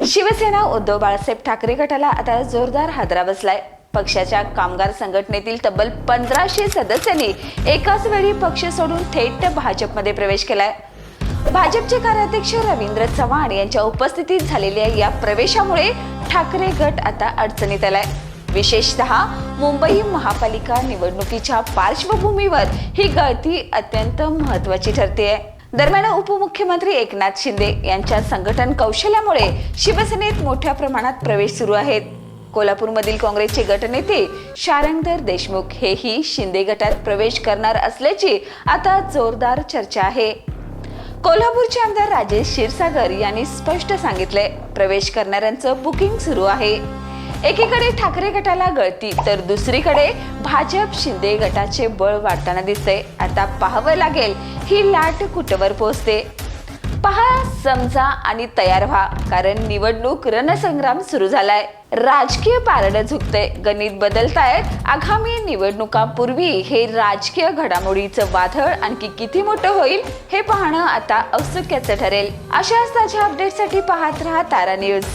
शिवसेना उद्धव बाळासाहेब ठाकरे गटाला आता जोरदार हादरा बसलाय। पक्षाच्या कामगार संघटनेतील तब्बल 1500 सदस्यांनी एकाच वेळी पक्ष सोडून थेट भाजपमध्ये प्रवेश केलाय। भाजपचे कार्याध्यक्ष रवींद्र चव्हाण यांच्या उपस्थितीत झालेल्या या प्रवेशामुळे ठाकरे गट आता अडचणीत आलाय। विशेषतः मुंबई महापालिका निवडणुकीच्या पार्श्वभूमीवर ही गळती अत्यंत महत्त्वाची ठरते। दरम्यान उपमुख्यमंत्री एकनाथ शिंदे यांच्या संघटन कौशल्यामुळे शिवसेनेत मोठ्या प्रमाणात प्रवेश सुरू आहेत। कोल्हापूरमधील काँग्रेसचे गटनेते शारंगधर देशमुख हेही शिंदे गटात प्रवेश करणार असल्याची आता जोरदार चर्चा आहे। कोल्हापूरचे आमदार राजेश क्षीरसागर यांनी स्पष्ट सांगितले, प्रवेश करणाऱ्यांचं बुकिंग सुरू आहे। एकीकडे ठाकरे गटाला गळती तर दुसरीकडे भाजप शिंदे गटाचे बळ वाढताना दिसते। आता पाहावं लागेल ही लाट कुठवर पोहोचते। पहा, समजा आणि तयार व्हा, कारण निवडणूक रणसंग्राम सुरू झालाय। राजकीय पारडं झुकते, गणित बदलतायत। आगामी निवडणुकांपूर्वी हे राजकीय घडामोडीचं वादळ आणखी किती मोठं होईल हे पाहणं आता औत्सुक्याचं ठरेल। अशाच ताज्या अपडेटसाठी पाहत रहा तारा न्यूज।